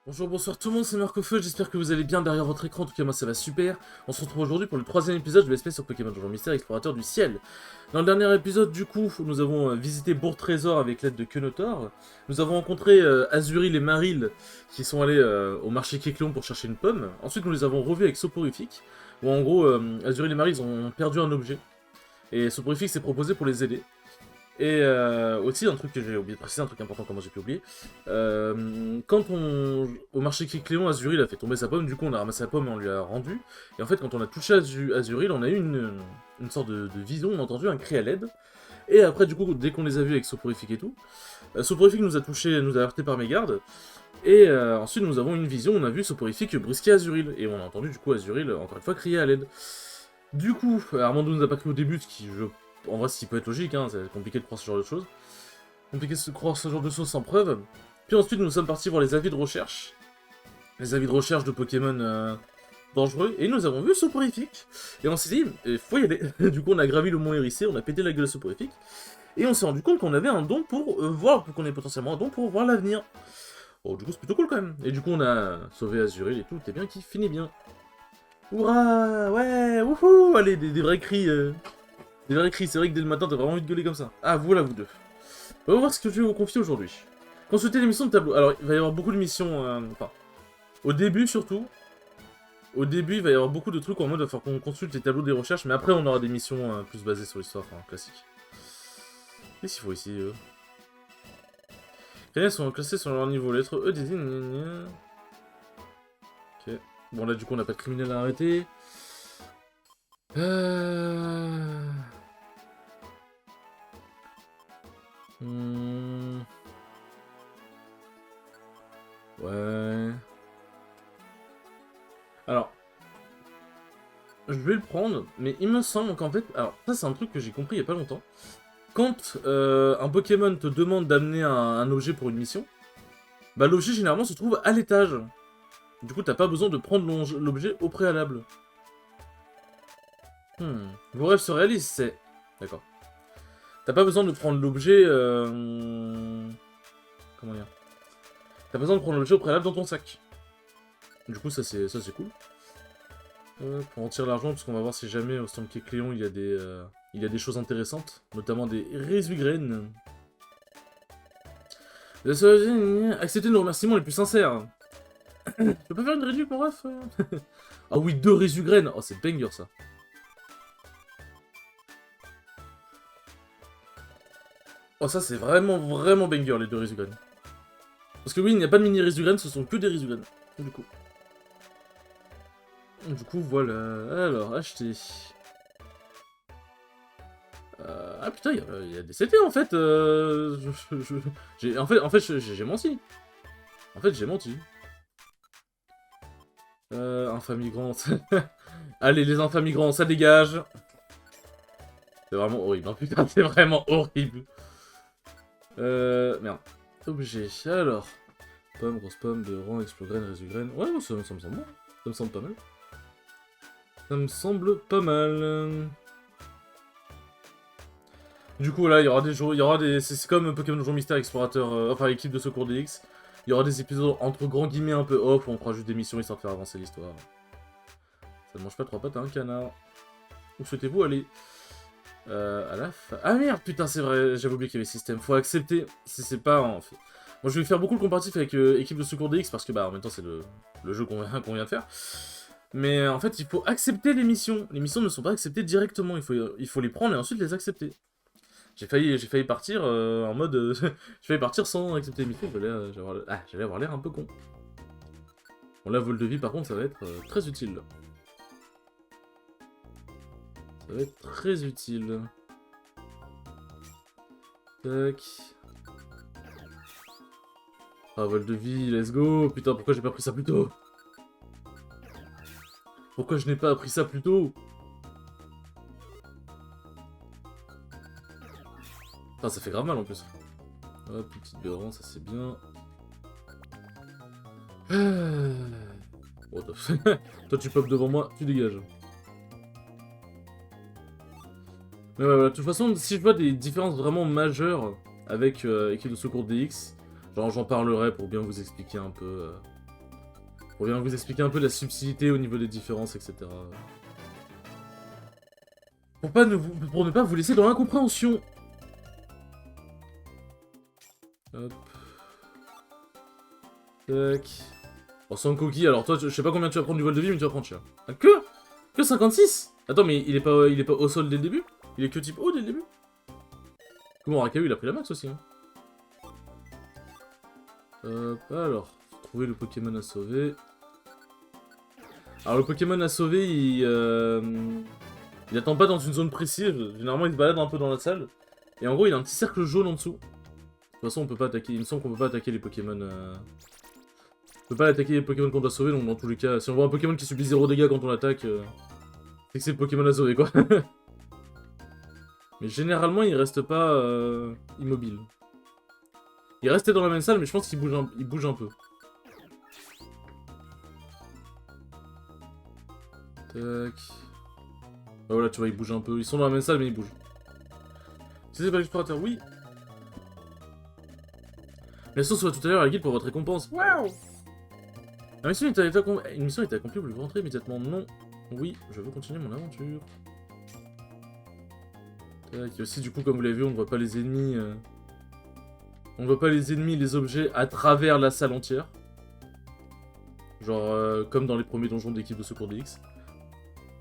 Bonjour, bonsoir tout le monde, c'est Marcofeu, j'espère que vous allez bien derrière votre écran, en tout cas moi ça va super. On se retrouve aujourd'hui pour le troisième épisode de l'espèce sur Pokémon Donjon Mystère Explorateur du Ciel. Dans le dernier épisode du coup, nous avons visité Bourg Trésor avec l'aide de Kenotor. Nous avons rencontré Azuril et Maril qui sont allés au marché Kecleon pour chercher une pomme. Ensuite nous les avons revus avec Soporifique, où en gros Azuril et Maril ont perdu un objet. Et Soporifique s'est proposé pour les aider. Et aussi, un truc que j'ai oublié de préciser, un truc important comment j'ai pu oublier, quand au marché Kecleon, Azuril a fait tomber sa pomme, du coup on a ramassé la pomme et on lui a rendu, et en fait quand on a touché Azuril, on a eu une sorte de vision, on a entendu un cri à l'aide, et après du coup, dès qu'on les a vus avec Soporifique et tout, Soporifique nous a touché, nous a alerté par mégarde, et ensuite nous avons une vision, on a vu Soporifique brusquer Azuril, et on a entendu du coup Azuril, encore une fois, crier à l'aide. Du coup, Armando nous a pas cru au début, ce qui, en vrai, ce qui peut être logique, hein, c'est compliqué de croire ce genre de choses. Compliqué de croire ce genre de choses sans preuve. Puis ensuite, nous sommes partis voir les avis de recherche. Les avis de recherche de Pokémon dangereux. Et nous avons vu Soporifique. Et on s'est dit, faut y aller. Du coup, on a gravi le mont Hérissé, on a pété la gueule à Soporifique. Et on s'est rendu compte qu'on avait un don pour voir, qu'on ait potentiellement un don pour voir l'avenir. Bon, du coup, c'est plutôt cool quand même. Et du coup, on a sauvé Azuril et tout, t'es bien qui finit bien. Hurrah! Ouais! Wouhou! Allez, des vrais cris. Des vrais cris, c'est vrai que dès le matin, t'as vraiment envie de gueuler comme ça. Ah, voilà vous deux. On va voir ce que je vais vous confier aujourd'hui. Consultez les missions de tableau. Alors, il va y avoir beaucoup de missions... Enfin, au début surtout. Au début, il va y avoir beaucoup de trucs en mode il va falloir qu'on consulte les tableaux des recherches, mais après, on aura des missions plus basées sur l'histoire, enfin, classique. Qu'est-ce qu'il faut ici, eux? Les sont classés sur leur niveau. Lettre E désigne... Ok. Bon, là, du coup, on n'a pas de criminel à arrêter. Ouais... Alors, je vais le prendre, mais il me semble qu'en fait... Alors, ça c'est un truc que j'ai compris il y a pas longtemps. Quand un Pokémon te demande d'amener un objet pour une mission, bah l'objet généralement se trouve à l'étage. Du coup, t'as pas besoin de prendre l'objet au préalable. Vos rêves se réalisent, c'est... D'accord. T'as pas besoin de prendre l'objet... Comment dire? T'as besoin de prendre l'objet au préalable dans ton sac. Du coup, ça c'est cool. Pour en tirer l'argent, parce qu'on va voir si jamais au stand Kecleon il y a des choses intéressantes, notamment des résugraines. Acceptez nos remerciements les plus sincères. Je peux pas faire une réduc, mon ref? Ah oui, 2 résugraines. Oh, c'est banger ça. Oh, ça c'est vraiment, vraiment banger les 2 résugraines. Parce que oui, il n'y a pas de mini résugraines, ce sont que des résugraines. Du coup. Voilà. Alors, acheter. Ah putain, il y a des CT en fait. En fait, j'ai menti. En fait, j'ai menti. Infamigrante. Allez, les infamigrants, ça dégage. C'est vraiment horrible, hein, putain, c'est vraiment horrible. Merde. Objet. Alors. Pomme, grosse pomme, de rang, explograine, résugraine. Ouais, ça me semble bon. Ça me semble pas mal. Ça me semble pas mal. Du coup, là, il y aura des jours, il y aura des... C'est comme Pokémon Donjon Mystère Explorateur, enfin, équipe de secours DX. Il y aura des épisodes entre grands guillemets un peu off, où on fera juste des missions histoire de faire avancer l'histoire. Ça ne mange pas 3 pattes à un canard. Où souhaitez-vous aller à la fin... Ah merde, putain, c'est vrai, j'avais oublié qu'il y avait système. Faut accepter, si c'est pas... En fait... Moi, je vais faire beaucoup le comparatif avec équipe de secours DX, parce que, bah, en même temps, c'est le jeu qu'on vient de faire. Mais en fait, il faut accepter les missions. Les missions ne sont pas acceptées directement, il faut les prendre et ensuite les accepter. J'ai failli partir en mode... j'ai failli partir sans accepter les missions, j'allais avoir l'air un peu con. Bon là, vol de vie par contre, ça va être très utile. Ça va être très utile. Tac. Ah, vol de vie, let's go. Putain, pourquoi j'ai pas pris ça plus tôt? Pourquoi je n'ai pas appris ça plus tôt? Putain, ça fait grave mal en plus. Hop, petite béran, ça c'est bien. Oh, toi tu pop devant moi, tu dégages. Mais ouais, voilà, de toute façon, si je vois des différences vraiment majeures avec équipe de secours DX, genre j'en parlerai pour bien vous expliquer un peu Pour bien vous expliquer un peu la subtilité au niveau des différences, etc. Pour ne pas vous laisser dans l'incompréhension. Hop. Tac. Oh, sans coquille, alors toi, je sais pas combien tu vas prendre du vol de vie, mais tu vas prendre cher. Ah, que 56? Attends, mais il est pas au sol dès le début? Il est que type O dès le début? Comment Rakahu, il a pris la max aussi, hein. Hop, alors, faut trouver le Pokémon à sauver. Alors le Pokémon à sauver, il attend pas dans une zone précise, généralement il se balade un peu dans la salle. Et en gros, il a un petit cercle jaune en dessous. De toute façon, on peut pas attaquer, il me semble qu'on peut pas attaquer les Pokémon... On peut pas attaquer les Pokémon qu'on doit sauver, donc dans tous les cas, si on voit un Pokémon qui subit 0 dégâts quand on l'attaque, c'est que c'est le Pokémon à sauver, quoi. Mais généralement, il reste pas immobile. Il restait dans la même salle, mais je pense qu'il bouge un peu. Tac. Ah voilà, tu vois, ils bougent un peu. Ils sont dans la même salle, mais ils bougent. Si c'est pas l'explorateur, oui. La source soit tout à l'heure à la guilde pour votre récompense. Waouh! La mission une mission était accomplie, vous voulez rentrer immédiatement? Non. Oui, je veux continuer mon aventure. Tac, et aussi, du coup, comme vous l'avez vu, on ne voit pas les ennemis. On ne voit pas les ennemis, les objets à travers la salle entière. Genre, comme dans les premiers donjons d'équipe de secours DX.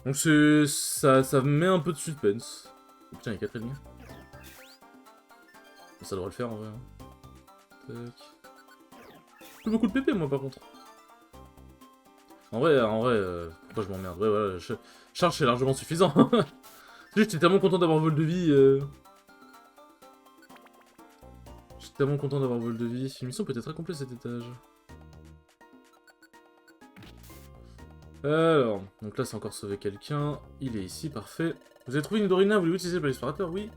Donc ça met un peu de suspense. Oh, putain, il y a 4 ennemis. Ça devrait le faire en vrai. Tac. J'ai beaucoup de PP moi par contre. En vrai, pourquoi je m'emmerde? Ouais, voilà, charge c'est largement suffisant. J'étais tellement content d'avoir vol de vie. J'étais tellement content d'avoir vol de vie. Une mission peut être accomplie cet étage. Alors, donc là c'est encore sauver quelqu'un. Il est ici, parfait. Vous avez trouvé une Dorina, vous voulez utiliser pour l'explorateur? Oui.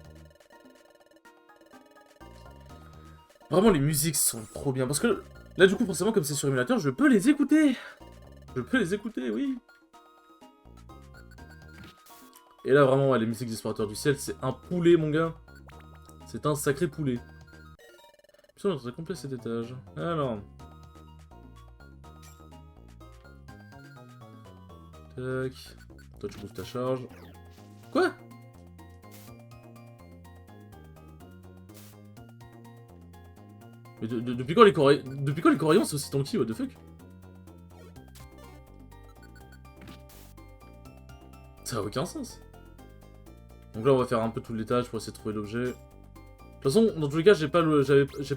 Vraiment les musiques sont trop bien. Parce que là du coup forcément comme c'est sur émulateur, je peux les écouter. Je peux les écouter, oui. Et là vraiment ouais, les musiques d'explorateur du ciel, c'est un poulet mon gars. C'est un sacré poulet. Puis on est très complet cet étage. Alors. Tac. Toi tu bouges ta charge. Quoi? Mais depuis quand les Coréens c'est aussi tanky, what the fuck? Ça a aucun sens. Donc là on va faire un peu tout l'étage pour essayer de trouver l'objet. De toute façon, dans tous les cas, j'ai pas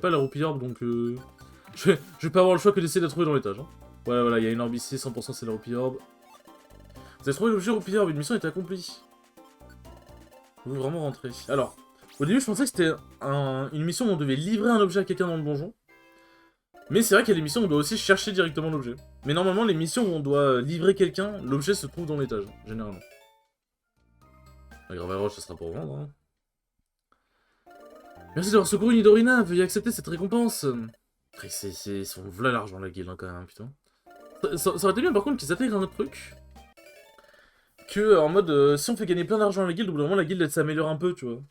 la roupie orbe, donc je vais pas avoir le choix que d'essayer de la trouver dans l'étage. Hein. Voilà, il y a une orbe ici, 100% c'est la roupie orbe. Vous avez trouvé l'objet roupie orbe, une mission est accomplie. Vous pouvez vraiment rentrer. Alors, au début je pensais que c'était une mission où on devait livrer un objet à quelqu'un dans le donjon. Mais c'est vrai qu'il y a des missions où on doit aussi chercher directement l'objet. Mais normalement, les missions où on doit livrer quelqu'un, l'objet se trouve dans l'étage, généralement. La Gravel Roche, ça sera pour vendre. Hein. Merci d'avoir secouru Nidorina, veuillez accepter cette récompense. Ils sont v'là l'argent la guilde, hein, quand même, putain. Ça aurait été bien par contre qu'ils intègrent un autre truc. Que, en mode, si on fait gagner plein d'argent à la guilde, au bout d'un moment, la guilde elle s'améliore un peu, tu vois.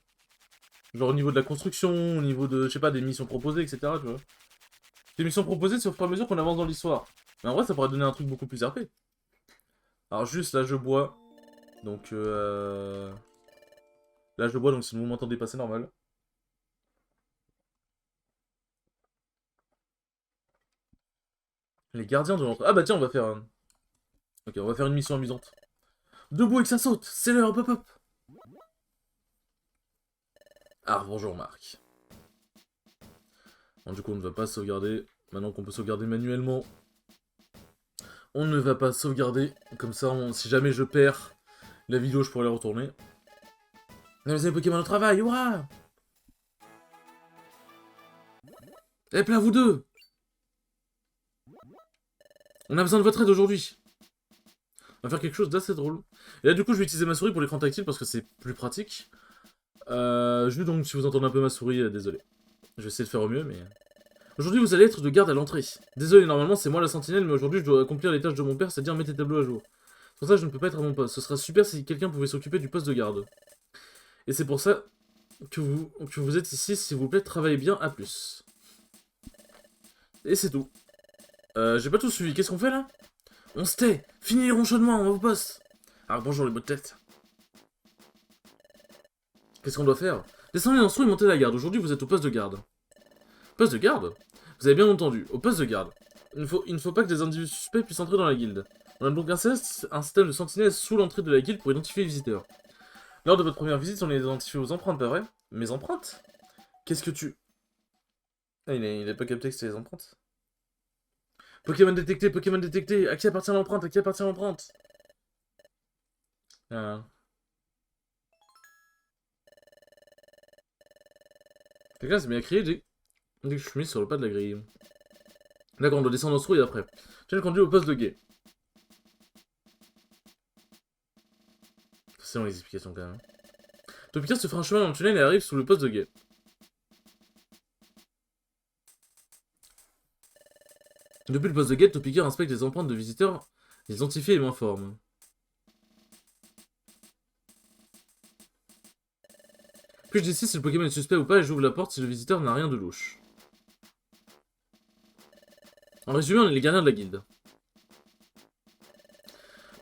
Genre au niveau de la construction, au niveau de, je sais pas, des missions proposées, etc., tu vois. Des missions proposées, c'est au fur et à mesure qu'on avance dans l'histoire. Mais en vrai, ça pourrait donner un truc beaucoup plus RP. Alors juste, là, je bois. Donc, là, je bois, donc si vous m'entendez pas, c'est normal. Les gardiens de l'entrée. Ah bah tiens, on va faire... Ok, on va faire une mission amusante. Debout et que ça saute. C'est l'heure, hop hop. Ah, bonjour Marc. Bon, du coup, on ne va pas sauvegarder. Maintenant qu'on peut sauvegarder manuellement, on ne va pas sauvegarder. Comme ça, si jamais je perds la vidéo, je pourrais la retourner. On a les Pokémon au travail, ouah! Eh, là, vous deux! On a besoin de votre aide aujourd'hui. On va faire quelque chose d'assez drôle. Et là, du coup, je vais utiliser ma souris pour l'écran tactile parce que c'est plus pratique. Juste donc, si vous entendez un peu ma souris, désolé. Je vais essayer de faire au mieux, mais... Aujourd'hui, vous allez être de garde à l'entrée. Désolé, normalement, c'est moi la sentinelle, mais aujourd'hui, je dois accomplir les tâches de mon père, c'est-à-dire mettre les tableaux à jour. C'est pour ça que je ne peux pas être à mon poste. Ce sera super si quelqu'un pouvait s'occuper du poste de garde. Et c'est pour ça que vous êtes ici, s'il vous plaît, travaillez bien, à plus. Et c'est tout. J'ai pas tout suivi. Qu'est-ce qu'on fait, là? On se tait. Fini les ronchonnements, on va au poste. Ah, bonjour les mots de tête. Qu'est-ce qu'on doit faire? Descendez dans le trou et montez la garde. Aujourd'hui, vous êtes au poste de garde. Poste de garde? Vous avez bien entendu, au poste de garde. Il ne faut pas que des individus suspects puissent entrer dans la guilde. On a donc un système de sentinelles sous l'entrée de la guilde pour identifier les visiteurs. Lors de votre première visite, on a identifié vos empreintes, pas vrai? Mes empreintes? Qu'est-ce que tu... Ah, il a pas capté que c'était les empreintes. Pokémon détecté, à qui appartient l'empreinte, à qui appartient l'empreinte? Quelqu'un s'est bien crié dès que je suis mis sur le pas de la grille. D'accord, on doit descendre dans ce trou et après. Je le conduis au poste de guet. C'est long les explications quand même. Topica se fera un chemin dans le tunnel et arrive sous le poste de guet. Depuis le poste de guet, Topica inspecte les empreintes de visiteurs, les identifie et m'informe. Puis je décide si le Pokémon est suspect ou pas et j'ouvre la porte si le visiteur n'a rien de louche. En résumé, on est les gardiens de la guilde.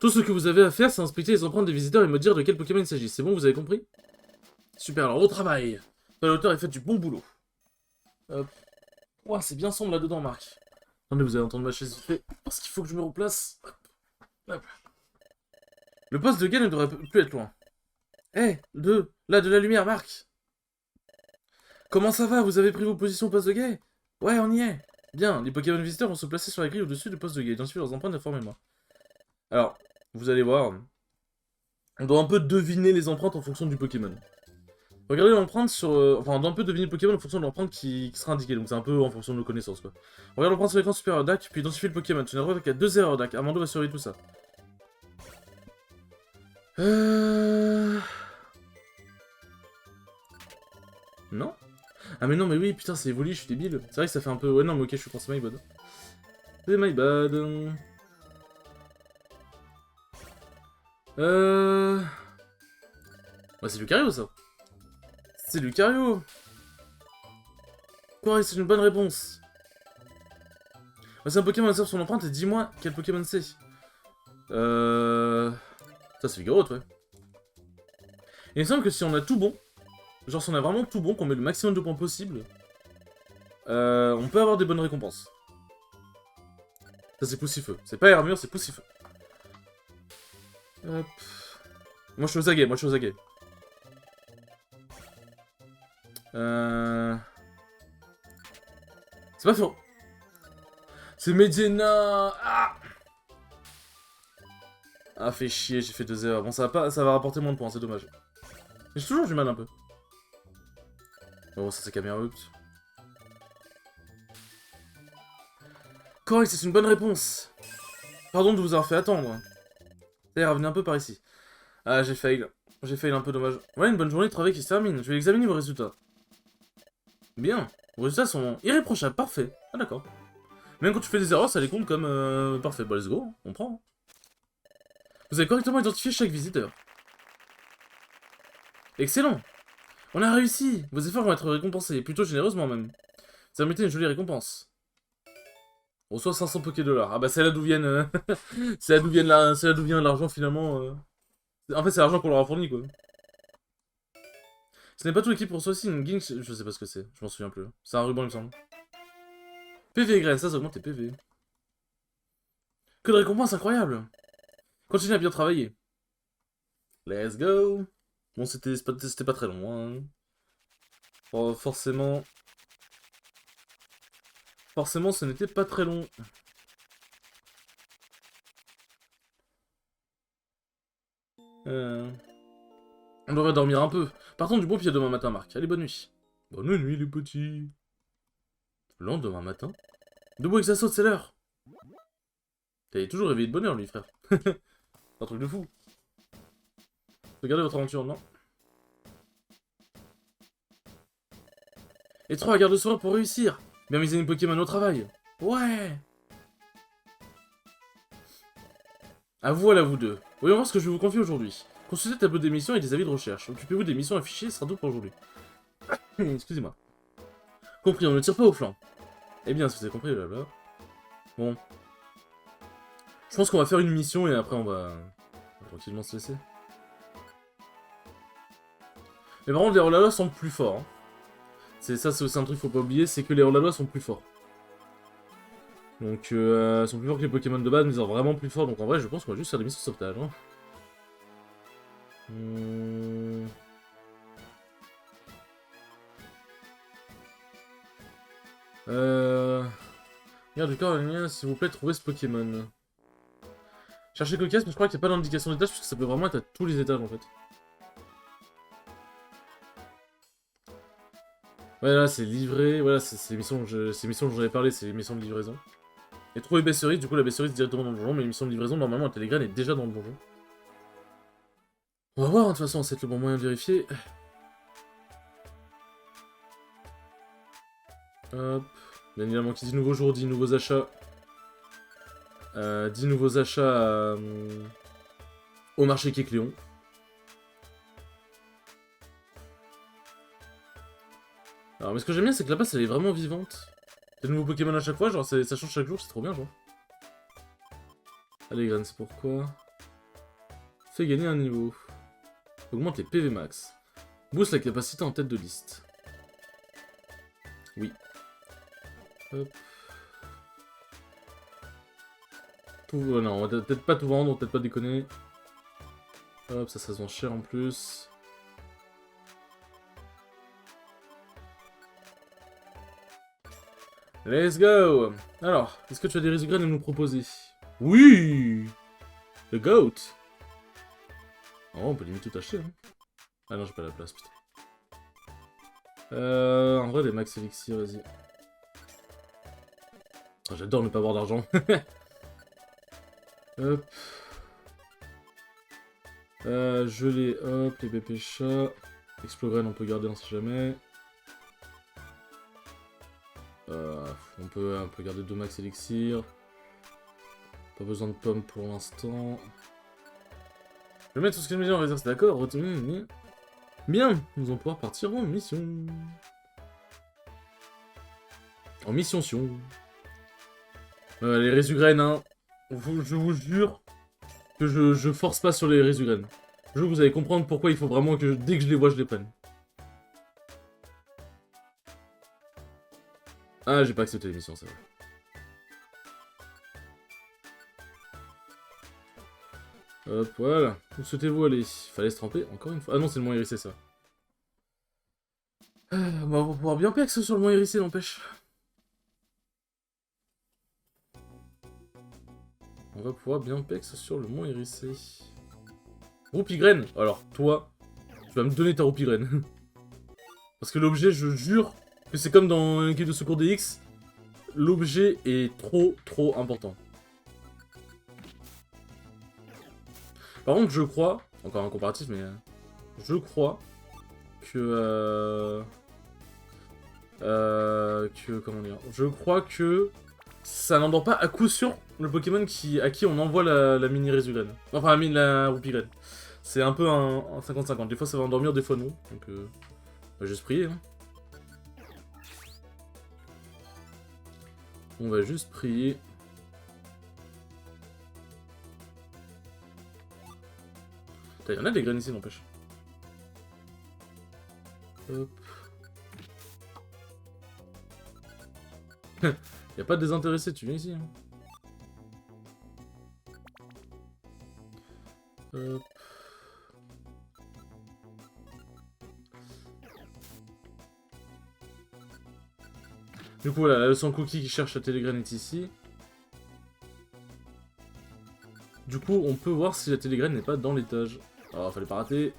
Tout ce que vous avez à faire, c'est inspecter les empreintes des visiteurs et me dire de quel Pokémon il s'agit. C'est bon, vous avez compris? Super, alors au travail. L'auteur a fait du bon boulot. Hop. Ouah, c'est bien sombre là-dedans, Marc. Attendez, vous allez entendre ma chaise vite fait, parce qu'il faut que je me replace. Hop. Le poste de guet ne devrait plus être loin. Hé, là, de la lumière, Marc. Comment ça va? Vous avez pris vos positions au poste de guet? Ouais, on y est. Bien, les Pokémon visiteurs vont se placer sur la grille au-dessus du poste de guet. Identifiez leurs empreintes, informez-moi. Alors, vous allez voir, on doit un peu deviner les empreintes en fonction du Pokémon. Regardez l'empreinte sur... enfin, on doit un peu deviner le Pokémon en fonction de l'empreinte qui sera indiquée, donc c'est un peu en fonction de nos connaissances, quoi. Regarde l'empreinte sur l'écran supérieur DAC, puis identifiez le Pokémon. Tu n'as droit qu'à 2 erreurs DAC. Armando va surveiller tout ça. Non? Ah mais non, mais oui, putain, c'est évolué, je suis débile. C'est vrai que ça fait un peu... Ouais, non, mais ok, je suis con, c'est my bad. C'est my bad. Ouais, c'est Lucario, ça. C'est Lucario. Quoi, c'est une bonne réponse. Ouais, c'est un Pokémon qui sort son empreinte et dis-moi quel Pokémon c'est. Ça, c'est Vigoroth, ouais. Il me semble que si on a tout bon, genre si on a vraiment tout bon, qu'on met le maximum de points possible, on peut avoir des bonnes récompenses. Ça, c'est Poussifeu. C'est pas Armure, c'est Poussifeu. Hop. Moi, je suis aux aguets, C'est pas faux. C'est Medina. Ah, fait chier, j'ai fait 2 erreurs. Bon, ça va rapporter moins de points, c'est dommage. Mais j'ai toujours du mal un peu. Oh, ça c'est Cameroun. Correct, c'est une bonne réponse. Pardon de vous avoir fait attendre. D'ailleurs, revenez un peu par ici. Ah, j'ai fail. J'ai fail un peu, dommage. Voilà une bonne journée de travail qui se termine. Je vais examiner vos résultats. Bien. Vos résultats sont irréprochables, parfait. Ah, d'accord. Même quand tu fais des erreurs, ça les compte comme parfait. Bah, let's go, on prend. Vous avez correctement identifié chaque visiteur. Excellent. On a réussi. Vos efforts vont être récompensés, plutôt généreusement même. Ça mérite une jolie récompense. On reçoit 500 Poké-Dollars. Ah bah c'est là d'où viennent... c'est là d'où vient l'argent finalement. En fait c'est l'argent qu'on leur a fourni quoi. Ce n'est pas tout l'équipe pour aussi une Ginx... Je sais pas ce que c'est, je m'en souviens plus. C'est un ruban il me semble. PV, ça augmente tes PV. Que de récompenses incroyables. Continue à bien travailler. Let's go. Bon c'était pas très long hein. Oh, forcément... Forcément, ce n'était pas très long. On devrait dormir un peu. Partons du bon pied demain matin, Marc. Allez, bonne nuit. Bonne nuit, les petits. Le lendemain matin. Debout avec sa saute, c'est l'heure. T'avais toujours réveillé de bonne heure, lui, frère. Un truc de fou. Regardez votre aventure, non? Et 3 garde soir pour réussir. Bien miser une Pokémon au travail. Ouais. À vous deux. Voyons voir ce que je vais vous confier aujourd'hui. Consultez le tableau des missions et des avis de recherche. Occupez-vous des missions affichées, ce sera tout pour aujourd'hui. Excusez-moi. Compris, on ne tire pas au flanc. Eh bien, si vous avez compris, là. Bon. Je pense qu'on va faire une mission et après on va tranquillement se laisser. Mais par contre, les hors-la-loi sont plus forts. Hein. C'est aussi un truc qu'il faut pas oublier, c'est que les hors-la-loi sont plus forts. Donc, ils sont plus forts que les Pokémon de base, mais ils sont vraiment plus forts. Donc en vrai, je pense qu'on va juste faire des missions de sauvetage. Hein. Regarde du corps, s'il vous plaît, trouvez ce Pokémon. Cherchez Cocasse, mais je crois qu'il n'y a pas d'indication d'étage, parce que ça peut vraiment être à tous les étages en fait. Ouais, là, c'est livré. Voilà, c'est les missions dont j'avais parlé, c'est les missions de livraison. Et trouver Besseris, du coup, la Besseris directement dans le donjon, mais les missions de livraison, normalement, la Télégraine est déjà dans le donjon. On va voir, hein, de toute façon, c'est le bon moyen de vérifier. Hop. Bien évidemment, qui dit nouveau jour, dit nouveaux achats. 10 nouveaux achats au marché Kecléon. Alors, mais ce que j'aime bien, c'est que la base, elle est vraiment vivante. Des nouveaux Pokémon à chaque fois, genre, ça change chaque jour, c'est trop bien, genre. Allez, graines, c'est pourquoi. Fais gagner un niveau. Augmente les PV max. Booste la capacité en tête de liste. Oui. Hop. Tout... non, on va peut-être pas tout vendre, on va peut-être pas déconner. Hop, ça se vend cher en plus. Let's go. Alors, est-ce que tu as des Resograines à nous proposer? Oui. Le GOAT. Oh, on peut limite tout acheter. Hein. Ah non, j'ai pas la place, putain. En vrai, des max elixir, vas-y. Oh, j'adore ne pas avoir d'argent. Hop. Gelé, hop, les BP chats. Explograine, on peut garder, on sait jamais. On peut garder 2 max elixir. Pas besoin de pommes pour l'instant. Je vais mettre tout ce que je me dis en réserve, c'est d'accord. Bien, nous allons pouvoir partir en mission. En mission-sion. Les Resograines, hein. Je vous jure que je force pas sur les Resograines. Je veux que vous allez comprendre pourquoi il faut vraiment que dès que je les vois, je les prenne. Ah, j'ai pas accepté l'émission, c'est vrai. Hop, voilà. Où souhaitez-vous aller? Fallait se tremper, encore une fois. Ah non, c'est le Mont Hérissé, ça. Bah, on va pouvoir bien pex sur le Mont Hérissé, n'empêche. On va pouvoir bien pex sur le Mont Hérissé. Roupigraine. Alors, toi, tu vas me donner ta Roupigraine. Parce que l'objet, je jure que c'est comme dans un guide de secours DX. L'objet est trop important. Par contre, je crois, encore un comparatif, mais je crois que comment dire, je crois que ça n'endort pas à coup sûr le Pokémon à qui on envoie la mini Resograine. Enfin, la Roupigraine. C'est un peu un 50-50. Des fois ça va endormir, des fois non. Donc, on va juste prier. Hein. On va juste prier. Il y en a des graines ici, n'empêche. Hop. Y a pas de désintéressé, tu viens ici. Hein. Hop. Du coup, voilà, la leçon cookie qui cherche la télégraine est ici. Du coup, on peut voir si la télégraine n'est pas dans l'étage. Oh, fallait pas rater.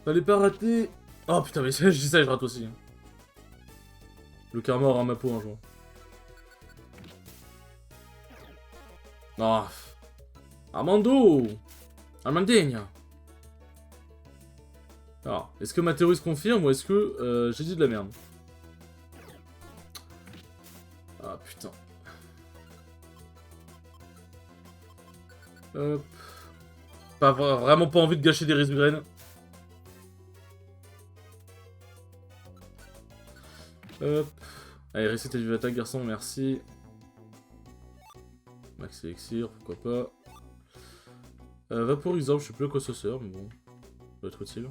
Fallait pas rater. Oh putain, mais je dis ça et je rate aussi. Le karma aura ma peau un jour. Oh. Armando Armandegna. Alors, est-ce que ma théorie se confirme ou est-ce que j'ai dit de la merde? Ah putain. Hop. Vraiment pas envie de gâcher des Resograines. Hop. Allez, reset du attaque, garçon, merci. Max Elixir, pourquoi pas. Vaporiseur, je sais plus à quoi ça sert, mais bon. Ça doit être utile.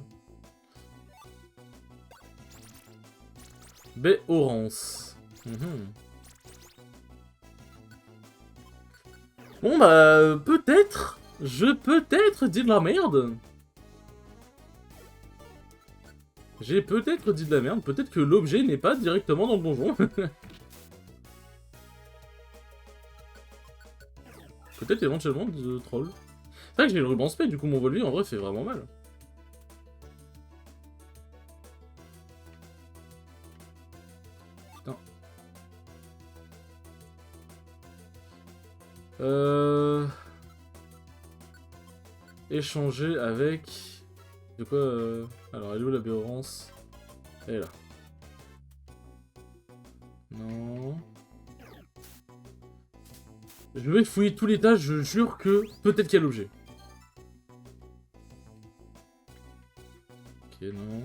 Baie Orance. Bon bah, peut-être. Je peut-être dit de la merde. J'ai peut-être dit de la merde. Peut-être que l'objet n'est pas directement dans le donjon. Peut-être éventuellement de troll. C'est vrai que j'ai le ruban spé, du coup mon Volvi en vrai fait vraiment mal. Putain. Échanger avec... De quoi Alors, elle est où la Béorance? Elle est là. Non... Je vais fouiller tout l'étage, je jure que peut-être qu'il y a l'objet. Ok, non...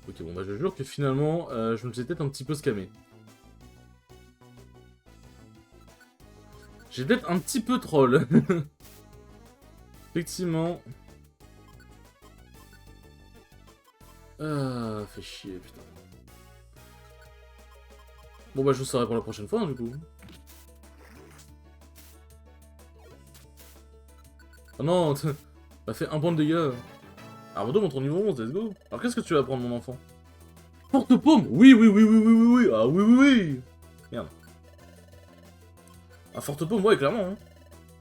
Ok, bon bah je jure que finalement, je me suis peut-être un petit peu scamé. J'ai peut-être un petit peu troll. Effectivement. Ah, fait chier, putain. Bon bah je vous saurai pour la prochaine fois, hein, du coup. Ah non, t'as fait 1 point de dégâts. Armando montre ton niveau 11, let's go. Alors qu'est-ce que tu vas prendre, mon enfant? Porte-paume. Oui, oui, oui, oui, oui, oui, oui. Ah oui, oui, oui. Merde. Ah, forte paume, ouais, clairement. Hein.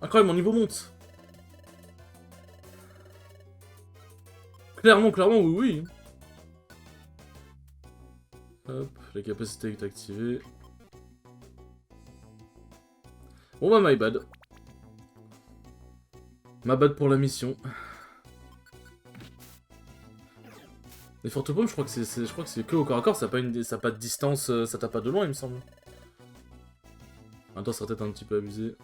Incroyable, mon niveau monte. Clairement, clairement, oui, oui. Hop, la capacité est activée. Bon bah, my bad. My bad pour la mission. Les fortes paumes, je crois que c'est que au corps à corps, ça n'a pas, pas de distance, ça tape pas de loin, il me semble. En même temps, ça serait peut-être un petit peu abusé.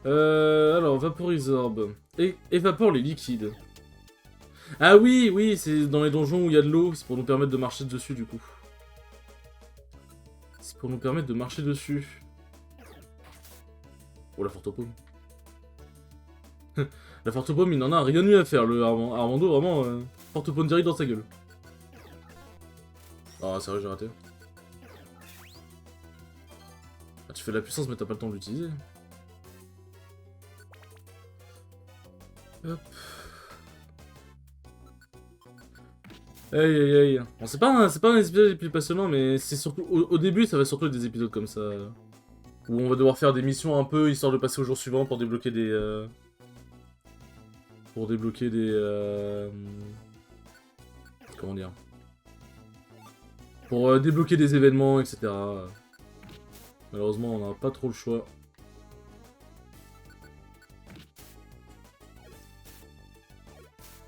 Alors, Vaporizorb. Évapore les liquides. Ah oui, oui, c'est dans les donjons où il y a de l'eau, c'est pour nous permettre de marcher dessus, du coup. C'est pour nous permettre de marcher dessus. Oh, la forte paume. La forte paume, il n'en a rien eu à faire, le Armando, vraiment, forte paume direct dans sa gueule. Ah, sérieux, j'ai raté. Ah, tu fais de la puissance, mais t'as pas le temps de l'utiliser. Hop. Aïe aïe aïe. Bon, c'est pas un épisode les plus passionnants, mais c'est surtout... Au début, ça va surtout être des épisodes comme ça. Où on va devoir faire des missions un peu, histoire de passer au jour suivant pour débloquer des... Comment dire? Pour débloquer des événements, etc. Malheureusement, on n'a pas trop le choix.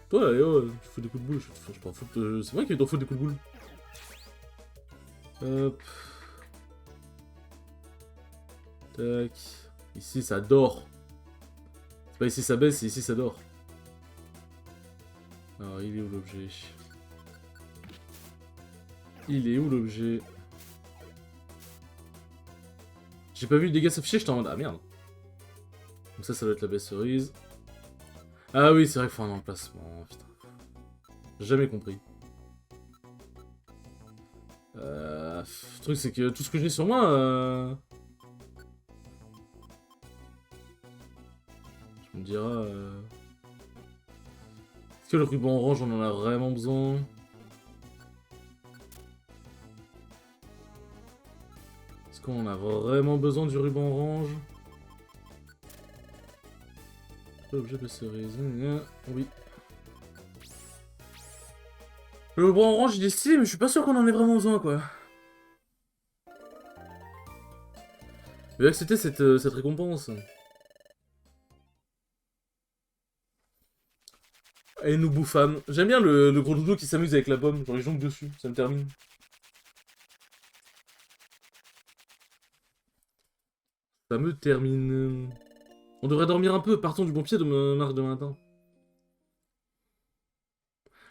Toi, là, tu fous des coups de boule. Je m'en fous de... C'est vrai qu'il t'en faut des coups de boule. Hop. Tac. Ici, ça dort. C'est pas ici ça baisse, c'est ici ça dort. Alors, il est où l'objet? Il est où l'objet? J'ai pas vu le dégât s'afficher, j'étais en mode... Ah merde. Donc ça doit être la baie cerise. Ah oui, c'est vrai qu'il faut un emplacement, putain. Jamais compris. Le truc, c'est que tout ce que j'ai sur moi... Je me diras... Est-ce que le ruban orange, on en a vraiment besoin? Est-ce qu'on a vraiment besoin du ruban orange? Objet de cerise... Oui. Le ruban orange, il est stylé, mais je suis pas sûr qu'on en ait vraiment besoin, quoi. Je vais accepter cette récompense. Et nous bouffâmes. J'aime bien le gros doudou qui s'amuse avec la pomme, genre il jongle dessus, ça me termine. Ça me termine. On devrait dormir un peu, partons du bon pied demain matin.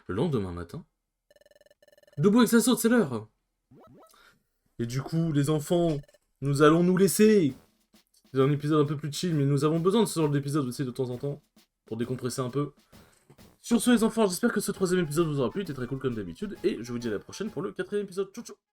Le lendemain matin? Debout avec sa saute, c'est l'heure! Et du coup, les enfants, nous allons nous laisser. C'est un épisode un peu plus chill, mais nous avons besoin de ce genre d'épisode aussi de temps en temps, pour décompresser un peu. Sur ce les enfants, j'espère que ce troisième épisode vous aura plu, il était très cool comme d'habitude, et je vous dis à la prochaine pour le quatrième épisode. Ciao ciao.